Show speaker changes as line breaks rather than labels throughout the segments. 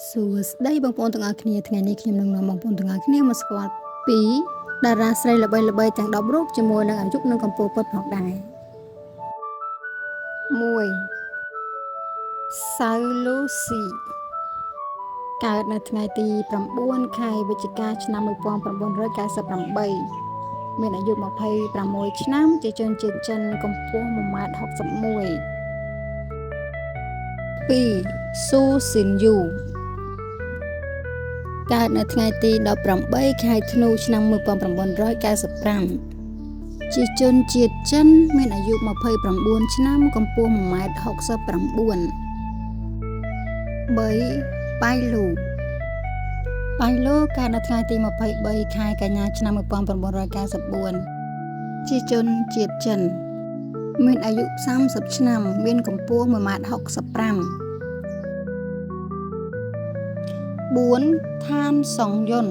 សួស្តីបងប្អូនទាំងអស់គ្នាថ្ងៃនេះខ្ញុំនឹងនាំបងប្អូនទាំងអស់គ្នាមកស្គាល់ពីតារាស្រីល្បីៗទាំង10រូបជាមួយនឹងអាយុនិងកម្ពស់ពិតផងដែរ1. សៅលូស៊ីកើតនៅថ្ងៃទី9 ខែវិច្ឆិកាឆ្នាំ1998មានអាយុ26ឆ្នាំជាជនជាតិចិនកម្ពស់ 1.61 ម៉ែត្រ 2. ស៊ូស៊ីនយូកើតនៅថ្ងៃទី18 ខែធ្នូឆ្នាំ1995ជាជនជាតិចិនមានអាយុ29ឆ្នាំកម្ពស់ 1.69 ម៉ែត្រ 3. ប៉ៃលូកើតនៅថ្ងៃទី23 ខែកញ្ញាឆ្នាំ1994ជាជនជាតិចិនមានអាយុ30ឆ្នាំមានកម្ពស់ 1.65 ម៉ែត្រ 4. ឋានសុងយុន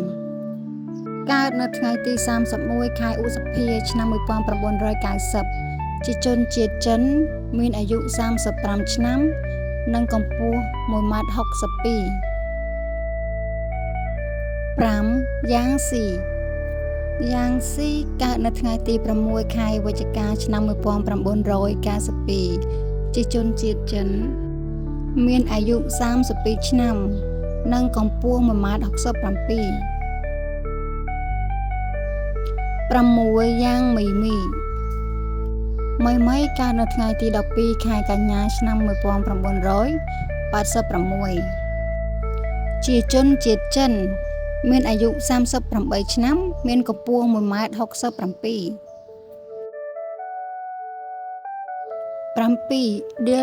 កើតនៅថ្ងៃទី31 ខែឧសភាឆ្នាំ1990ជាជនជាតិចិនមានអាយុ35ឆ្នាំនិងកម្ពស់ 1.62 ម៉ែត្រ 5. យ៉ាងស៊ីកើតនៅថ្ងៃទី6 ខែវិច្ឆិកាឆ្នាំ1992ជាជនជាតិចិនមានអាយុ32ឆ្នាំនិងកម្ពស់ 1.67 ម៉ែត្រ 6. យ៉ាងមីកើតនៅថ្ងៃទី12 ខែកញ្ញាឆ្នាំ1986ជាជនជាតិចិនមានអាយុ38ឆ្នាំមានកម្ពស់ 1.67 ម៉ែត្រ 7. ឌី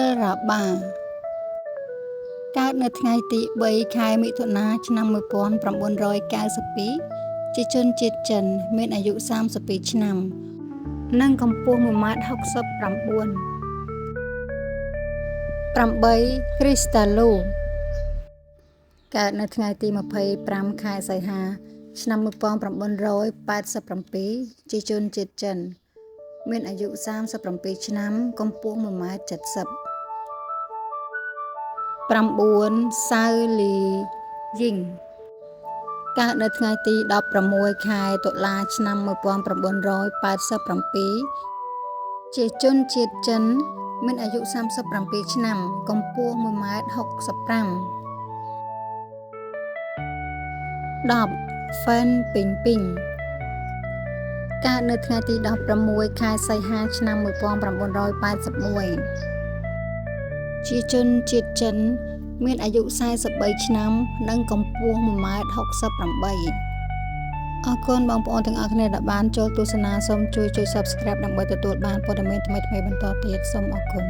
លរ៉ាបាកើតនៅថ្ងៃទី3 ខែមិថុនាឆ្នាំ1992ជាជនជាតិចិនមានអាយុ32ឆ្នាំនិងកម្ពស់ 1.69 ម៉ែត្រ 8. គ្រីស្តាឡូកើតនៅថ្ងៃទី25 ខែសីហាឆ្នាំ1987ជាជនជាតិចិនមានអាយុ37ឆ្នាំកម្ពស់ 1.70 ម៉ែត្រ 9. សៅលីយីងកើតនៅថ្ងៃទី16 ខែតុលាឆ្នាំ1987ជាជនជាតិចិនមានអាយុ37ឆ្នាំកម្ពស់ 1.65 ម៉ែត្រ 10. ហ្វិនពីងពីងកើតនៅថ្ងៃទី16 ខែសីហាឆ្នាំ1981ជាជនជាតិចិនមានអាយុ43ឆ្នាំនិងកម្ពស់ 1.68 ម៉ែត្រ អរគុណបងប្អូនទាំងអស់គ្នាដែលបានចូលទស្សនាសូមជួយ Subscribe ដើម្បីទទួលបានព័ត៌មានថ្មីៗបន្តទៀតសូមអរគុណ